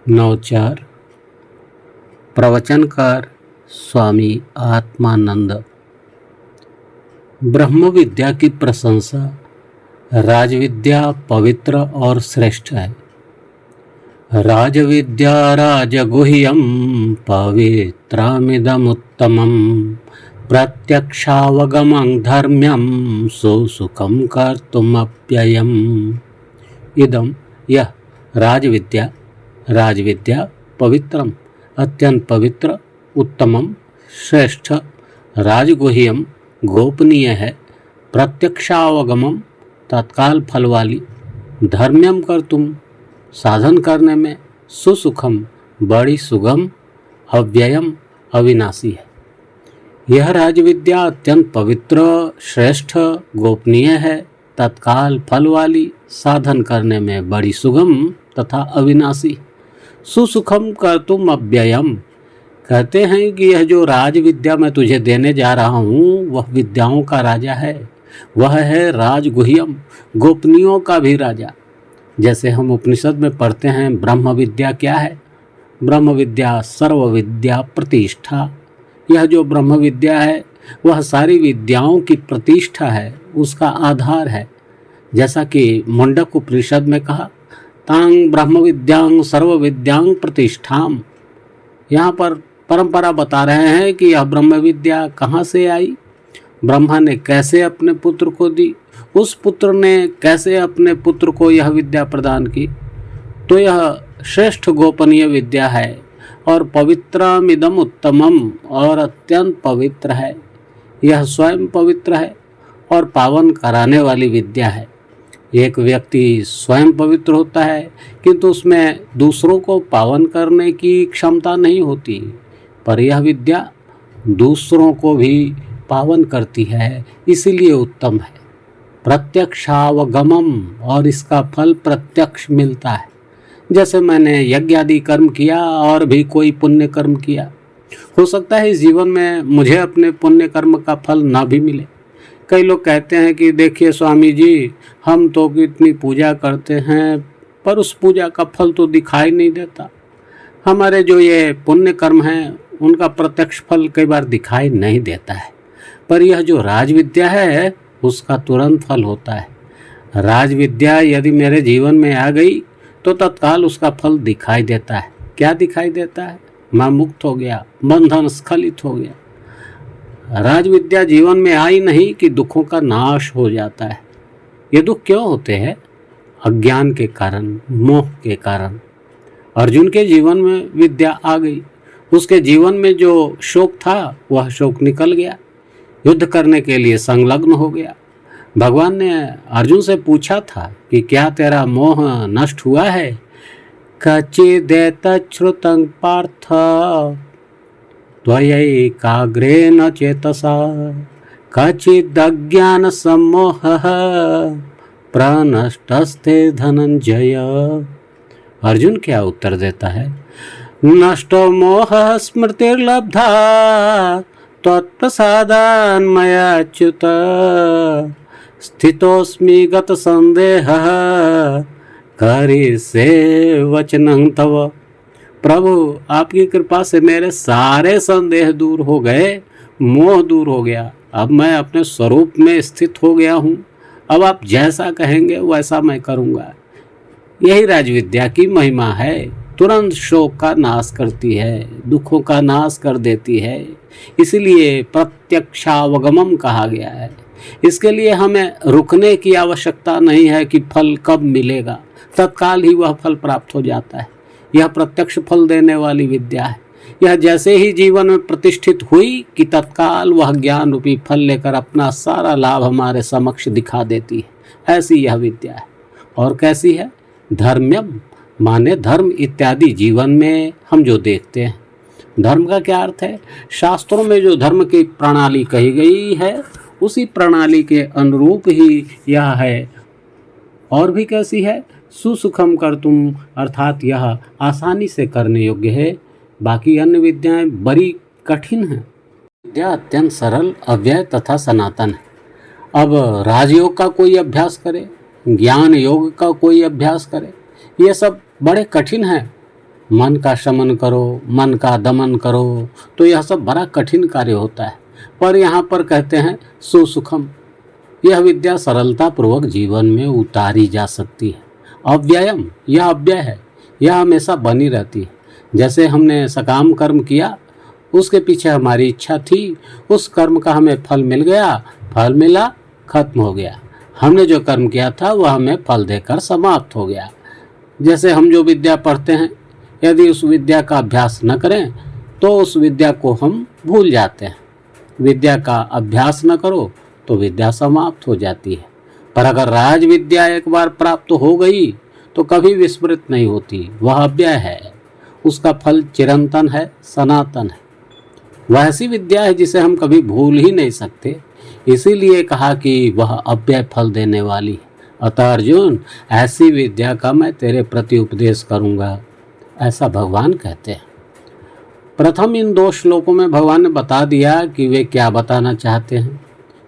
नवचार। प्रवचनकार स्वामी आत्मानंद। ब्रह्म विद्या की प्रशंसा राजविद्या पवित्र और श्रेष्ठ है। राजविद्या राजगुह्यम पवित्रमिदमुत्तमं प्रत्यक्षावगमं धर्म्यं सुसुखं कर्तुमप्ययम्। इदम यह राजविद्या पवित्रम अत्यंत पवित्र, उत्तमम श्रेष्ठ, राजगुह्यम गोपनीय है, प्रत्यक्षावगमम तत्काल फल वाली, धर्म्यम कर्तुम साधन करने में, सुसुखम बड़ी सुगम, अव्ययम अविनाशी है। यह राजविद्या अत्यंत पवित्र, श्रेष्ठ, गोपनीय है, तत्काल फल वाली, साधन करने में बड़ी सुगम तथा अविनाशी। सुसुखम कर्तुम अव्ययम, कहते हैं कि यह जो राज विद्या मैं तुझे देने जा रहा हूँ वह विद्याओं का राजा है। वह है राजगुह्यम, गोपनीयों का भी राजा। जैसे हम उपनिषद में पढ़ते हैं, ब्रह्म विद्या क्या है? ब्रह्म विद्या सर्व विद्या प्रतिष्ठा। यह जो ब्रह्म विद्या है वह सारी विद्याओं की प्रतिष्ठा है, उसका आधार है। जैसा कि मुंडक उपनिषद में कहा, तांग ब्रह्म विद्यांग सर्व विद्यांग प्रतिष्ठाम। यहाँ पर परंपरा बता रहे हैं कि यह ब्रह्म विद्या कहाँ से आई, ब्रह्मा ने कैसे अपने पुत्र को दी, उस पुत्र ने कैसे अपने पुत्र को यह विद्या प्रदान की। तो यह श्रेष्ठ गोपनीय विद्या है और पवित्रमिदम उत्तमम, और अत्यंत पवित्र है। यह स्वयं पवित्र है और पावन कराने वाली विद्या है। एक व्यक्ति स्वयं पवित्र होता है किंतु उसमें दूसरों को पावन करने की क्षमता नहीं होती, पर यह विद्या दूसरों को भी पावन करती है, इसीलिए उत्तम है। प्रत्यक्षावगमम, और इसका फल प्रत्यक्ष मिलता है। जैसे मैंने यज्ञ आदि कर्म किया और भी कोई पुण्य कर्म किया, हो सकता है इस जीवन में मुझे अपने पुण्य कर्म का फल ना भी मिले। कई लोग कहते हैं कि देखिए स्वामी जी, हम तो कितनी पूजा करते हैं पर उस पूजा का फल तो दिखाई नहीं देता। हमारे जो ये पुण्य कर्म हैं उनका प्रत्यक्ष फल कई बार दिखाई नहीं देता है, पर यह जो राजविद्या है उसका तुरंत फल होता है। राजविद्या यदि मेरे जीवन में आ गई तो तत्काल उसका फल दिखाई देता है। क्या दिखाई देता है? मैं मुक्त हो गया, बंधन स्खलित हो गया। राजविद्या जीवन में आई नहीं कि दुखों का नाश हो जाता है। ये दुख क्यों होते हैं? अज्ञान के कारण, मोह के कारण। अर्जुन के जीवन में विद्या आ गई, उसके जीवन में जो शोक था वह शोक निकल गया, युद्ध करने के लिए संलग्न हो गया। भगवान ने अर्जुन से पूछा था कि क्या तेरा मोह नष्ट हुआ है? कचिदेतच्छ्रुतं पार्थ त्वयैकाग्रेण चेतसा कचिदज्ञानसम्मोहः प्रनष्टस्ते धनंजय। अर्जुन क्या उत्तर देता है? नष्टो मोहः स्मृतिर्लब्धा त्वत्प्रसादान् मयाच्युत स्थितोऽस्मि गतसन्देहः करिष्ये वचनं तव। प्रभु, आपकी कृपा से मेरे सारे संदेह दूर हो गए, मोह दूर हो गया। अब मैं अपने स्वरूप में स्थित हो गया हूँ। अब आप जैसा कहेंगे वैसा मैं करूँगा। यही राजविद्या की महिमा है। तुरंत शोक का नाश करती है, दुखों का नाश कर देती है। इसलिए प्रत्यक्षावगमम कहा गया है। इसके लिए हमें रुकने की आवश्यकता नहीं है कि फल कब मिलेगा, तत्काल ही वह फल प्राप्त हो जाता है। यह प्रत्यक्ष फल देने वाली विद्या है। यह जैसे ही जीवन में प्रतिष्ठित हुई कि तत्काल वह ज्ञान रूपी फल लेकर अपना सारा लाभ हमारे समक्ष दिखा देती है। ऐसी यह विद्या है। और कैसी है? धर्म्यम, माने धर्म इत्यादि जीवन में हम जो देखते हैं। धर्म का क्या अर्थ है? शास्त्रों में जो धर्म की प्रणाली कही गई है उसी प्रणाली के अनुरूप ही यह है। और भी कैसी है? सुसुखम कर्तुम, अर्थात यह आसानी से करने योग्य है। बाकी अन्य विद्याएं बड़ी कठिन हैं। विद्या अत्यंत सरल, अव्यय तथा सनातन है। अब राजयोग का कोई अभ्यास करे, ज्ञान योग का कोई अभ्यास करे, ये सब बड़े कठिन हैं। मन का शमन करो, मन का दमन करो, तो यह सब बड़ा कठिन कार्य होता है। पर यहाँ पर कहते हैं सुसुखम, यह विद्या सरलतापूर्वक जीवन में उतारी जा सकती है। अव्ययम, यह अव्यय है, यह हमेशा बनी रहती है। जैसे हमने सकाम कर्म किया, उसके पीछे हमारी इच्छा थी, उस कर्म का हमें फल मिल गया, फल मिला, खत्म हो गया। हमने जो कर्म किया था वह हमें फल देकर समाप्त हो गया। जैसे हम जो विद्या पढ़ते हैं, यदि उस विद्या का अभ्यास न करें तो उस विद्या को हम भूल जाते हैं। विद्या का अभ्यास न करो तो विद्या समाप्त हो जाती है। पर अगर राज विद्या एक बार प्राप्त हो गई तो कभी विस्मृत नहीं होती, वह अव्यय है, उसका फल चिरंतन है, सनातन है। वह ऐसी विद्या है जिसे हम कभी भूल ही नहीं सकते, इसीलिए कहा कि वह अव्यय फल देने वाली है। अतः अर्जुन, ऐसी विद्या का मैं तेरे प्रति उपदेश करूंगा, ऐसा भगवान कहते हैं। प्रथम इन 2 श्लोकों में भगवान ने बता दिया कि वे क्या बताना चाहते हैं।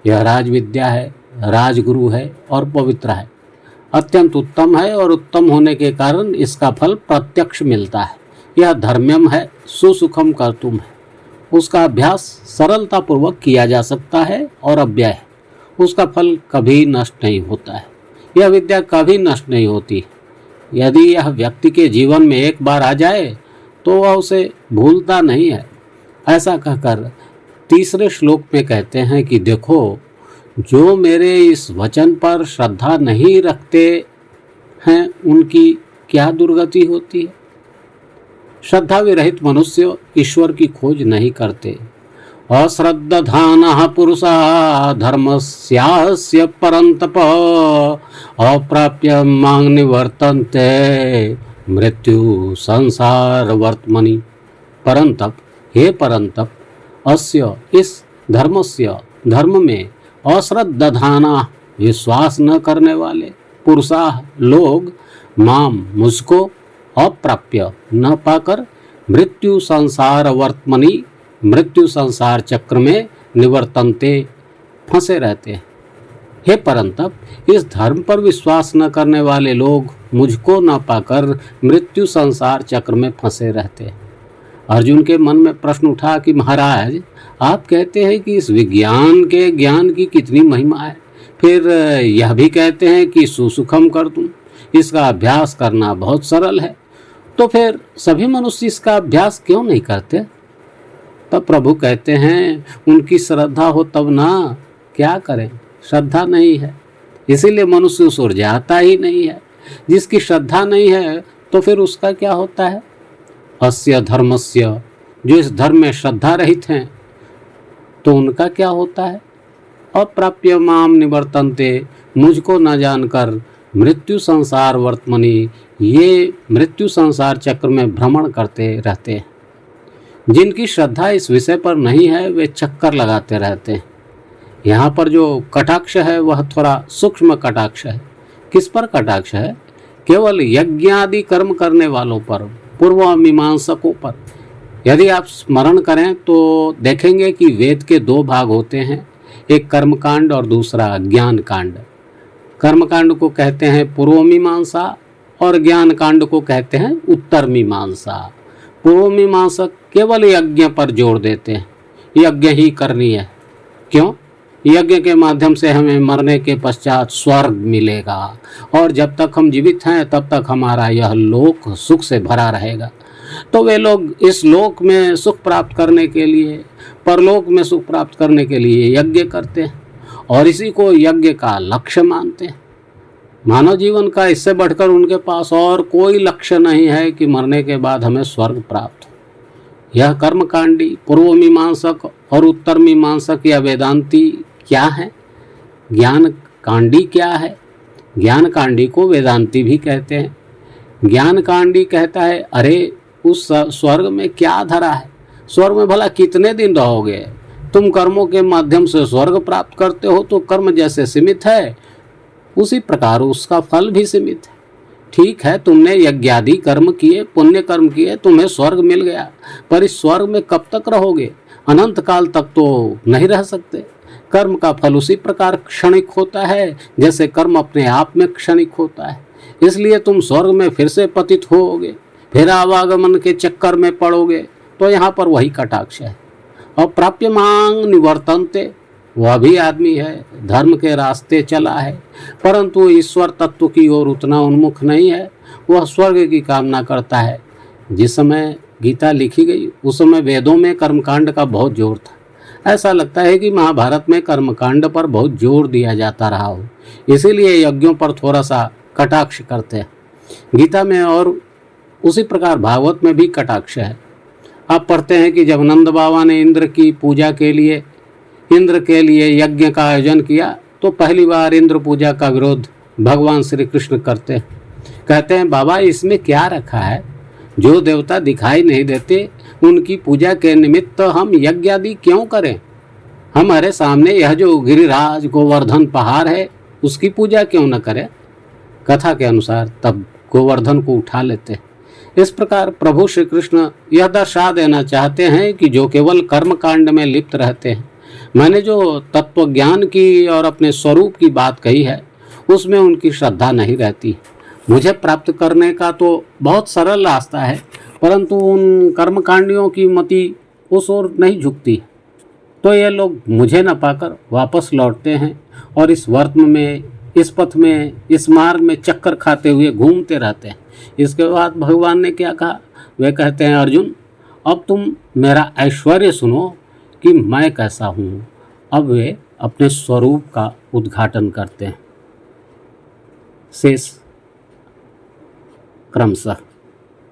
यह राज विद्या है, राजगुरु है और पवित्र है, अत्यंत उत्तम है और उत्तम होने के कारण इसका फल प्रत्यक्ष मिलता है। यह धर्म्यम है, सुसुखम कर्तुम है, उसका अभ्यास सरलतापूर्वक किया जा सकता है और अव्यय है, उसका फल कभी नष्ट नहीं होता है। यह विद्या कभी नष्ट नहीं होती। यदि यह व्यक्ति के जीवन में एक बार आ जाए तो वह उसे भूलता नहीं है। ऐसा कहकर तीसरे श्लोक में कहते हैं कि देखो, जो मेरे इस वचन पर श्रद्धा नहीं रखते हैं उनकी क्या दुर्गति होती है। श्रद्धा विरहित मनुष्य ईश्वर की खोज नहीं करते। अश्रद्धानः पुरुषः धर्मस्यास्य परन्तप अप्राप्य मां निवर्तन्ते मृत्यु संसार वर्त्मनि। परंतप, हे परंतप, अस्य इस धर्मस्य, धर्म में अश्रद्धाना विश्वास न करने वाले पुरुषाः लोग माम मुझको अप्राप्य न पाकर मृत्यु संसार वर्त्मनि, मृत्यु संसार चक्र में निवर्तनते फंसे रहते हैं। हे परंतप, इस धर्म पर विश्वास न करने वाले लोग मुझको न पाकर मृत्यु संसार चक्र में फंसे रहते हैं। अर्जुन के मन में प्रश्न उठा कि महाराज, आप कहते हैं कि इस विज्ञान के ज्ञान की कितनी महिमा है, फिर यह भी कहते हैं कि सुसुखम कर दूं, इसका अभ्यास करना बहुत सरल है, तो फिर सभी मनुष्य इसका अभ्यास क्यों नहीं करते? तब प्रभु कहते हैं, उनकी श्रद्धा हो तब ना, क्या करें, श्रद्धा नहीं है, इसीलिए मनुष्य उस ओर जाता ही नहीं है। जिसकी श्रद्धा नहीं है तो फिर उसका क्या होता है? अस्य धर्मस्य, जो इस धर्म में श्रद्धा रहित हैं तो उनका क्या होता है? अप्राप्य माम निवर्तन्ते, मुझको न जानकर मृत्यु संसार वर्त्मनि, ये मृत्यु संसार चक्र में भ्रमण करते रहते हैं। जिनकी श्रद्धा इस विषय पर नहीं है वे चक्कर लगाते रहते हैं। यहाँ पर जो कटाक्ष है वह थोड़ा सूक्ष्म कटाक्ष है। किस पर कटाक्ष है? केवल यज्ञ आदि कर्म करने वालों पर, पूर्व मीमांसकों पर। यदि आप स्मरण करें तो देखेंगे कि वेद के 2 भाग होते हैं, एक कर्मकांड और दूसरा ज्ञान कांड। कर्मकांड को कहते हैं पूर्व मीमांसा और ज्ञान कांड को कहते हैं उत्तर मीमांसा। पूर्व मीमांसक केवल यज्ञ पर जोर देते हैं, यज्ञ ही करनी है। क्यों? यज्ञ के माध्यम से हमें मरने के पश्चात स्वर्ग मिलेगा और जब तक हम जीवित हैं तब तक हमारा यह लोक सुख से भरा रहेगा। तो वे लोग इस लोक में सुख प्राप्त करने के लिए, परलोक में सुख प्राप्त करने के लिए यज्ञ करते हैं और इसी को यज्ञ का लक्ष्य मानते हैं। मानव जीवन का इससे बढ़कर उनके पास और कोई लक्ष्य नहीं है कि मरने के बाद हमें स्वर्ग प्राप्त हो। यह कर्मकांडी, पूर्व मीमांसक और उत्तर मीमांसक या वेदांती क्या है? ज्ञान कांडी क्या है? ज्ञान कांडी को वेदांती भी कहते हैं। ज्ञान कांडी कहता है, अरे उस स्वर्ग में क्या धरा है, स्वर्ग में भला कितने दिन रहोगे, तुम कर्मों के माध्यम से स्वर्ग प्राप्त करते हो तो कर्म जैसे सीमित है उसी प्रकार उसका फल भी सीमित है। ठीक है, तुमने यज्ञादि कर्म किए, पुण्य कर्म किए, तुम्हें स्वर्ग मिल गया, पर इस स्वर्ग में कब तक रहोगे? अनंत काल तक तो नहीं रह सकते। कर्म का फल उसी प्रकार क्षणिक होता है जैसे कर्म अपने आप में क्षणिक होता है। इसलिए तुम स्वर्ग में फिर से पतित होगे, फिर आवागमन के चक्कर में पड़ोगे। तो यहाँ पर वही कटाक्ष है। और प्राप्य मांग निवर्तनते, वह भी आदमी है, धर्म के रास्ते चला है, परंतु ईश्वर तत्व की ओर उतना उन्मुख नहीं है। वह स्वर्ग की कामना करता है। जिस समय गीता लिखी गई उस समय वेदों में कर्मकांड का बहुत जोर था। ऐसा लगता है कि महाभारत में कर्मकांड पर बहुत जोर दिया जाता रहा हो, इसीलिए यज्ञों पर थोड़ा सा कटाक्ष करते हैं गीता में। और उसी प्रकार भागवत में भी कटाक्ष है। आप पढ़ते हैं कि जब नंद बाबा ने इंद्र की पूजा के लिए यज्ञ का आयोजन किया तो पहली बार इंद्र पूजा का विरोध भगवान श्री कृष्ण करते हैं। कहते हैं बाबा इसमें क्या रखा है, जो देवता दिखाई नहीं देते उनकी पूजा के निमित्त हम यज्ञ आदि क्यों करें? हमारे सामने यह जो गिरिराज गोवर्धन पहाड़ है उसकी पूजा क्यों न करें? कथा के अनुसार तब गोवर्धन को उठा लेते हैं। इस प्रकार प्रभु श्री कृष्ण यह दर्शा देना चाहते हैं कि जो केवल कर्म कांड में लिप्त रहते हैं, मैंने जो तत्व ज्ञान की और अपने स्वरूप की बात कही है उसमें उनकी श्रद्धा नहीं रहती। मुझे प्राप्त करने का तो बहुत सरल रास्ता है, परंतु उन कर्मकांडियों की मति उस ओर नहीं झुकती। तो ये लोग मुझे न पाकर वापस लौटते हैं और इस वर्त्म में, इस पथ में, इस मार्ग में चक्कर खाते हुए घूमते रहते हैं। इसके बाद भगवान ने क्या कहा? वे कहते हैं अर्जुन अब तुम मेरा ऐश्वर्य सुनो कि मैं कैसा हूँ। अब वे अपने स्वरूप का उद्घाटन करते हैं। शेष क्रमशः।